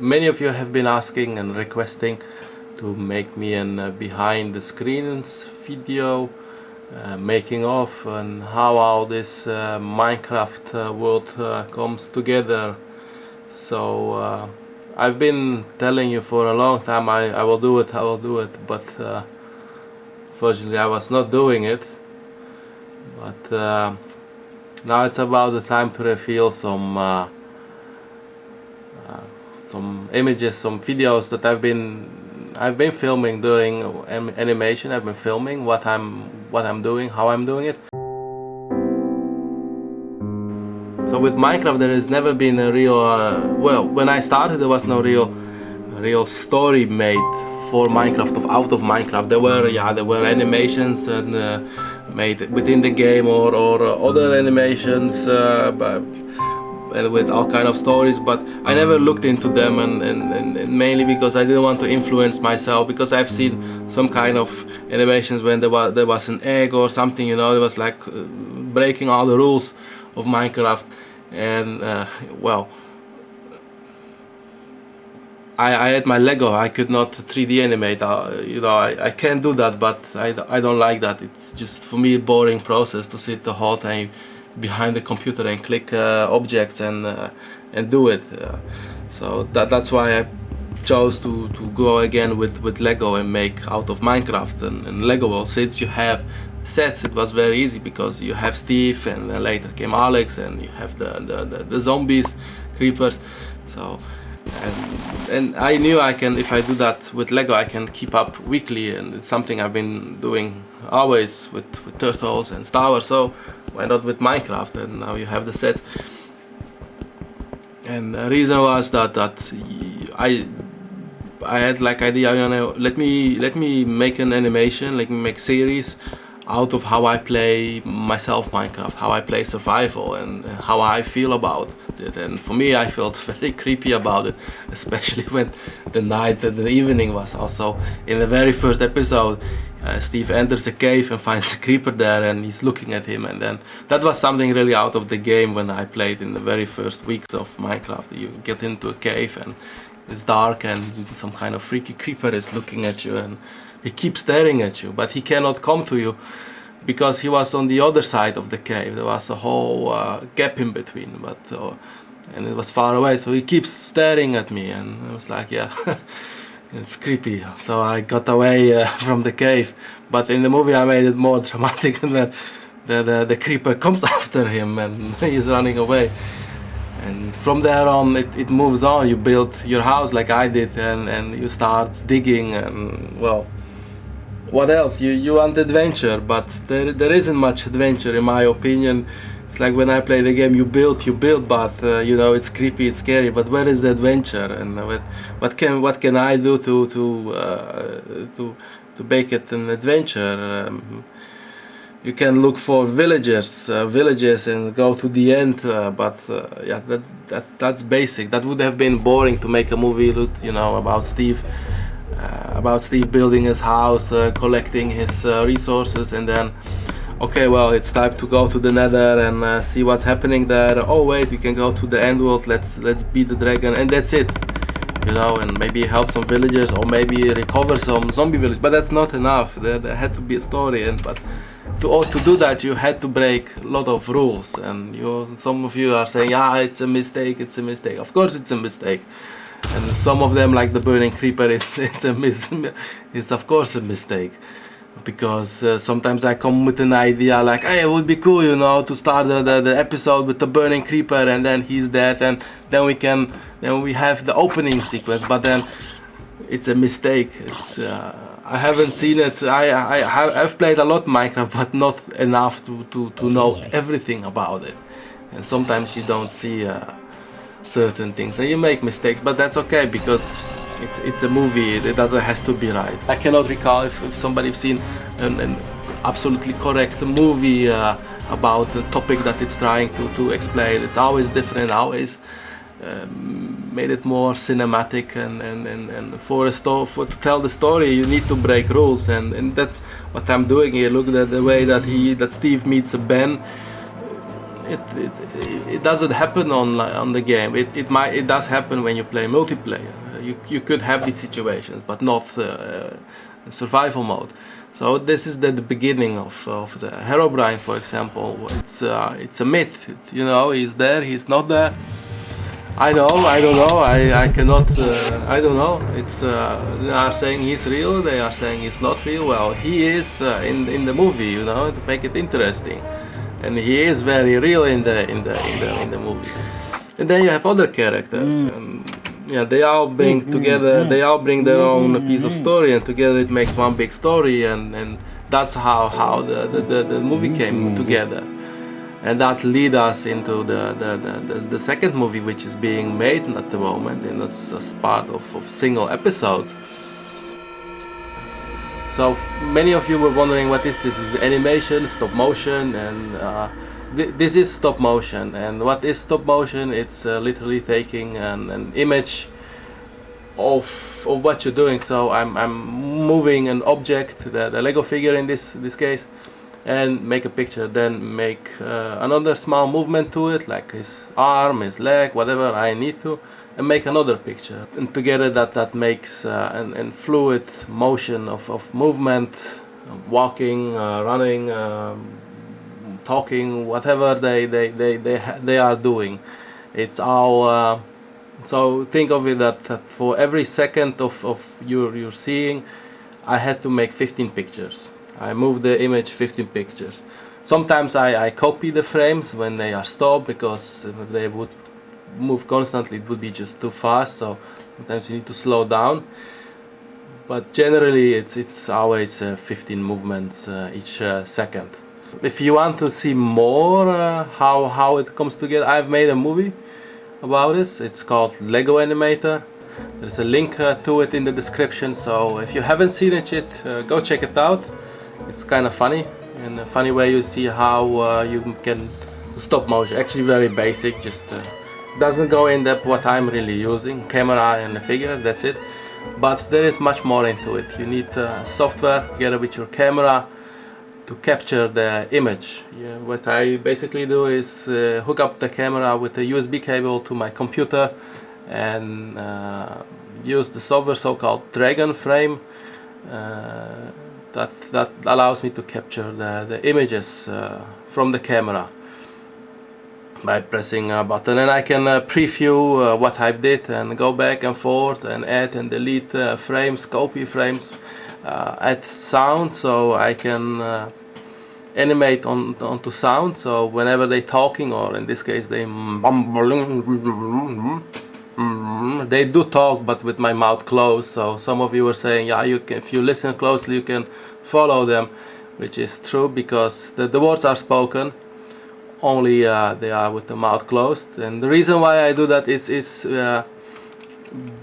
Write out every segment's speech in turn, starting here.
Many of you have been asking and requesting to make me a behind the screens video, making of and how all this Minecraft world comes together. So I've been telling you for a long time I will do it, but fortunately I was not doing it. But now it's about the time to reveal some images, some videos that I've been filming during animation. I've been filming what I'm doing, how I'm doing it. So with Minecraft there has never been a real well, when I started there was no real story made for Minecraft, out of Minecraft. There were animations and made within the game or other animations with all kind of stories, but I never looked into them, and mainly because I didn't want to influence myself, because I've seen some kind of animations when there was an egg or something, you know, it was like breaking all the rules of Minecraft. And well, I had my Lego, I could not 3D animate, you know, I can do that, but I don't like that. It's just for me a boring process to sit the whole time behind the computer and click objects and do it. So that's why I chose to go again with Lego and make out of Minecraft and Lego world. Since you have sets, it was very easy, because you have Steve and later came Alex, and you have the zombies, creepers. So and I knew I can, if I do that with Lego, I can keep up weekly, and it's something I've been doing always with turtles and Star Wars. So why not with Minecraft? And now you have the sets. And the reason was that I had like idea, you know, let me make an animation, let me make series out of how I play myself Minecraft, how I play survival, and how I feel about it. And for me, I felt very creepy about it, especially when the night and the evening was. Also in the very first episode, Steve enters a cave and finds a creeper there, and he's looking at him, and then that was something really out of the game when I played in the very first weeks of Minecraft. You get into a cave and it's dark, and some kind of freaky creeper is looking at you, and he keeps staring at you, but he cannot come to you because he was on the other side of the cave. There was a whole gap in between, but and it was far away, so he keeps staring at me, and I was like, yeah, it's creepy. So I got away from the cave. But in the movie I made it more dramatic, and then the creeper comes after him and he's running away. And from there on it moves on. You build your house like I did, and you start digging, and well, what else? You want adventure, but there isn't much adventure in my opinion. It's like when I play the game, you build, but you know, it's creepy, it's scary, but where is the adventure? And what can I do to make it an adventure? You can look for villages and go to the end, but yeah, that's basic. That would have been boring to make a movie, you know, about Steve building his house, collecting his resources, and then okay, well, it's time to go to the Nether and see what's happening there. Oh wait, we can go to the end world. Let's beat the dragon, and that's it. You know, and maybe help some villagers, or maybe recover some zombie village. But that's not enough. There had to be a story, but to do that you had to break a lot of rules. And some of you are saying, ah, it's a mistake. Of course it's a mistake. And some of them, like the burning creeper, it's of course a mistake. Because sometimes I come with an idea like, hey, it would be cool, you know, to start the episode with the burning creeper, and then he's dead, and then we have the opening sequence. But then it's a mistake. I haven't seen it. I've played a lot Minecraft, but not enough to know everything about it. And sometimes you don't see certain things, and you make mistakes, but that's okay, because it's a movie. It doesn't have to be right. I cannot recall if somebody's seen an absolutely correct movie about the topic that it's trying to explain. It's always different, always made it more cinematic, and to tell the story you need to break rules, and that's what I'm doing here. Look at the way that Steve meets Ben. it doesn't happen on the game. It does happen when you play multiplayer. You could have these situations, but not survival mode. So this is the beginning of the Herobrine, for example. It's a myth. You know, he's there, he's not there. I don't know, I cannot, I don't know. They are saying he's real, they are saying he's not real. Well, he is in the movie, you know, to make it interesting, and he is very real in the movie. And then you have other characters, and yeah, they all bring together, they all bring their own piece of story, and together it makes one big story, and that's how the movie came together. And that lead us into the second movie, which is being made at the moment, and it's as part of single episodes. So many of you were wondering what is this? Is it animation, stop motion, and this is stop motion. And what is stop motion? It's literally taking an image of what you're doing. So I'm moving an object, the Lego figure in this case, and make a picture, then make another small movement to it, like his arm, his leg, whatever I need to, and make another picture. And together that makes an fluid motion of movement, walking, running, talking, whatever they are doing. It's all, so think of it that for every second of you're seeing, I had to make 15 pictures. I move the image 15 pictures. Sometimes I copy the frames when they are stopped, because if they would move constantly it would be just too fast, so sometimes you need to slow down. But generally it's always 15 movements each second. If you want to see more how it comes together, I've made a movie about this. It's called Lego Animator. There's a link to it in the description, so if you haven't seen it yet, go check it out. It's kind of funny. In a funny way, you see how you can stop motion. Actually very basic, just doesn't go in depth what I'm really using. Camera and a figure, that's it. But there is much more into it. You need software together with your camera to capture the image. Yeah, what I basically do is hook up the camera with a USB cable to my computer, and use the software so-called Dragon Frame. That allows me to capture the images from the camera by pressing a button, and I can preview what I did and go back and forth and add and delete frames, copy frames, add sound, so I can animate onto sound. So whenever they're talking, or in this case they they do talk, but with my mouth closed. So some of you were saying, yeah, you can, if you listen closely, you can follow them, which is true, because the words are spoken, only they are with the mouth closed. And the reason why I do that is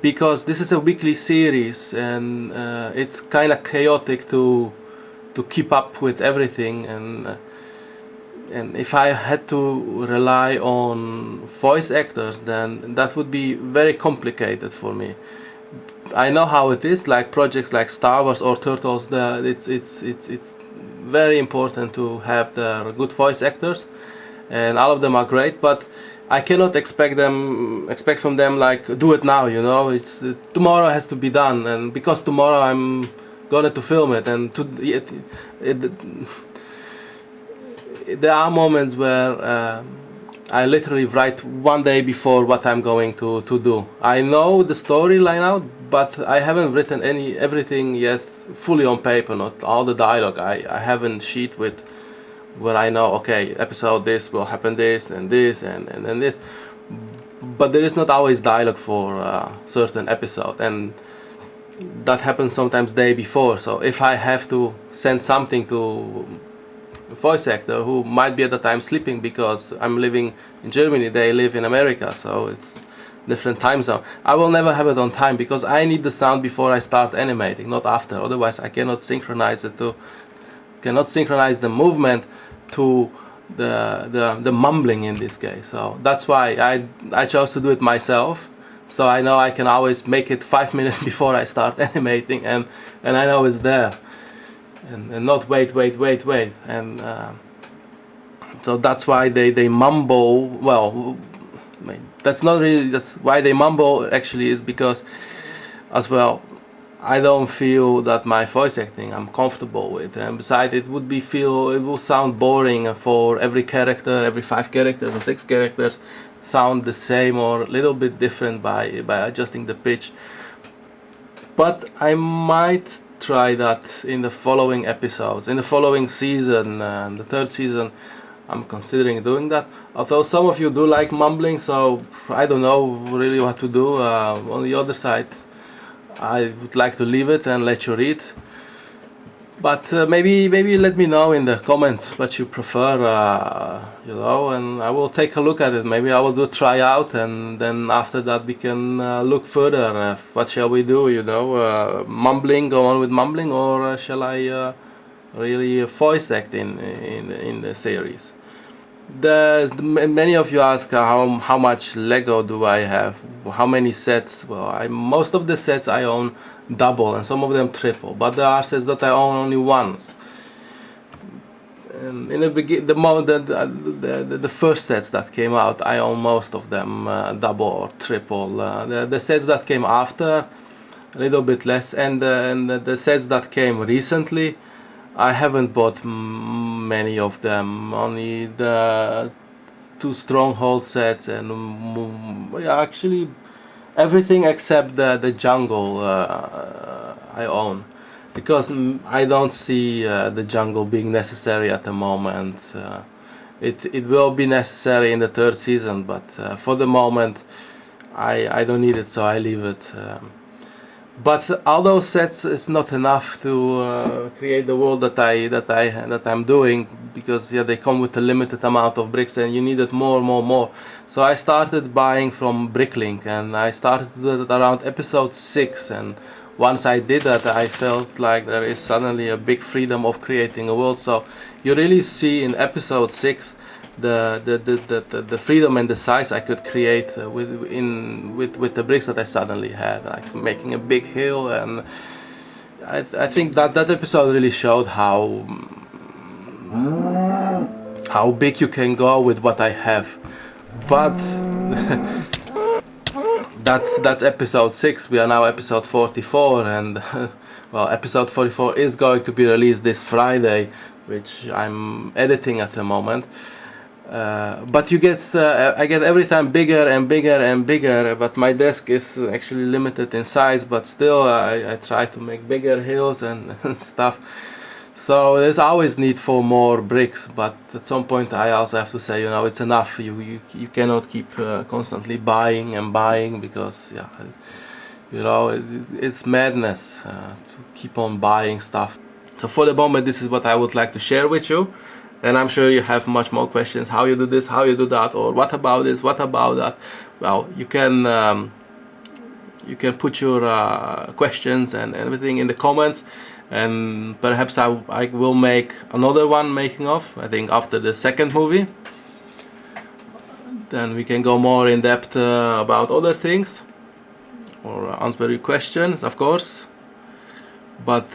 because this is a weekly series, and it's kind of chaotic to keep up with everything, and if I had to rely on voice actors, then that would be very complicated for me. I know how it is, like projects like Star Wars or Turtles, it's very important to have the good voice actors, and all of them are great, but I cannot expect from them like, do it now, you know. It's tomorrow has to be done, and because tomorrow I'm going to film it, and there are moments where I literally write one day before what I'm going to do. I know the storyline out, but I haven't written everything yet fully on paper, not all the dialogue. I have a sheet with where I know, okay, episode this will happen this and this and this, but there is not always dialogue for certain episode, and that happens sometimes day before. So if I have to send something to a voice actor who might be at the time sleeping, because I'm living in Germany, they live in America, so it's different time zone, I will never have it on time, because I need the sound before I start animating, not after. Otherwise I cannot synchronize the movement to the mumbling in this case. So that's why I chose to do it myself, so I know I can always make it 5 minutes before I start animating, and I know it's there, and not wait, and So that's why they mumble. Well, that's not really, that's why they mumble actually, is because as well I don't feel that my voice acting I'm comfortable with, and besides it will sound boring for every character, every 5 characters or 6 characters sound the same or a little bit different by adjusting the pitch. But I might try that in the following episodes, in the following season, the 3rd season. I'm considering doing that. Although some of you do like mumbling, so I don't know really what to do. On the other side, I would like to leave it and let you read. But maybe let me know in the comments what you prefer, and I will take a look at it. Maybe I will do a tryout, and then after that we can look further. What shall we do? Mumbling, go on with mumbling, or shall I really voice act in the series? Many of you ask how much Lego do I have, how many sets. Well, most of the sets I own double and some of them triple, but there are sets that I own only once. And in the first sets that came out, I own most of them double or triple. The sets that came after, a little bit less, and the sets that came recently, I haven't bought many of them. Only the 2 stronghold sets, and yeah, actually everything except the jungle I own, because I don't see the jungle being necessary at the moment. It will be necessary in the 3rd season, but for the moment I don't need it, so I leave it. But all those sets is not enough to create the world that I'm doing, because yeah, they come with a limited amount of bricks and you needed more. So I started buying from Bricklink, and I started to do that around episode 6, and once I did that I felt like there is suddenly a big freedom of creating a world. So you really see in episode 6 the freedom and the size I could create with the bricks that I suddenly had, like making a big hill. And I think that episode really showed how big you can go with what I have. But that's episode 6. We are now episode 44, and well, episode 44 is going to be released this Friday, which I'm editing at the moment. But I get every time bigger and bigger, but my desk is actually limited in size, but still I try to make bigger hills and stuff. So there's always need for more bricks, but at some point I also have to say, it's enough. You cannot keep constantly buying and buying, because yeah, it's madness to keep on buying stuff. So for the moment, this is what I would like to share with you. And I'm sure you have much more questions. How you do this, how you do that, or what about this, what about that? Well, you can put your questions and everything in the comments, and perhaps I will make another one making of, I think after the 2nd movie. Then we can go more in depth about other things, or answer your questions, of course. But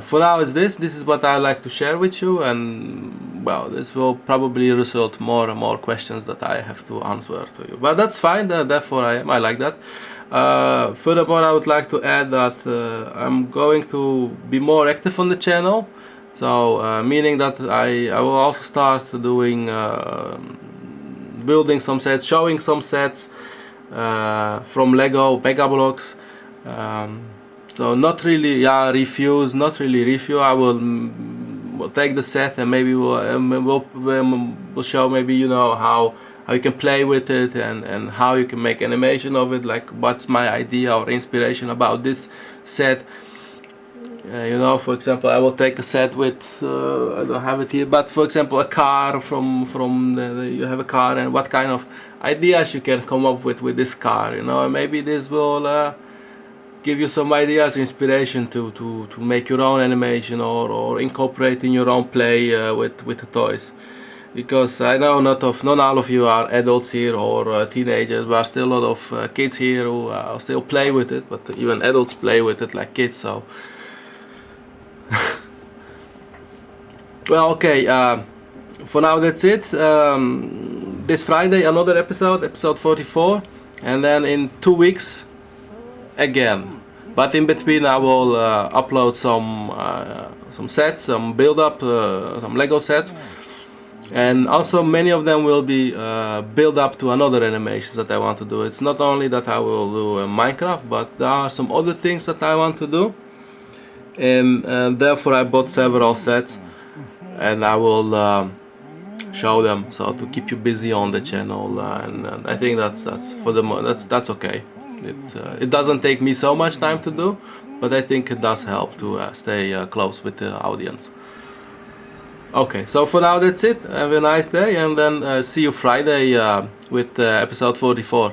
for now, this is what I like to share with you, and well, this will probably result more and more questions that I have to answer to you. But that's fine. Therefore, I like that. Furthermore, I would like to add that I'm going to be more active on the channel. So meaning that I will also start doing building some sets, showing some sets from Lego Mega Blocks. So not really reviews, not really review. I will take the set and maybe we'll show maybe how you can play with it, and how you can make animation of it, like what's my idea or inspiration about this set. For example, I will take a set with I don't have it here, but for example a car from you have a car, and what kind of ideas you can come up with this car, and maybe this will give you some ideas, inspiration to make your own animation, or incorporate in your own play with the toys. Because I know not all of you are adults here, or teenagers. There are still a lot of kids here who still play with it, but even adults play with it like kids. So well, okay, for now that's it. This Friday another episode 44, and then in 2 weeks again. But in between I will upload some sets, some build up, some Lego sets, and also many of them will be build up to another animations that I want to do. It's not only that I will do Minecraft, but there are some other things that I want to do, and therefore I bought several sets, and I will show them, so to keep you busy on the channel, and I think that's for the that's okay. It doesn't take me so much time to do, but I think it does help to stay close with the audience. Okay, so for now that's it. Have a nice day, and then see you Friday with episode 44.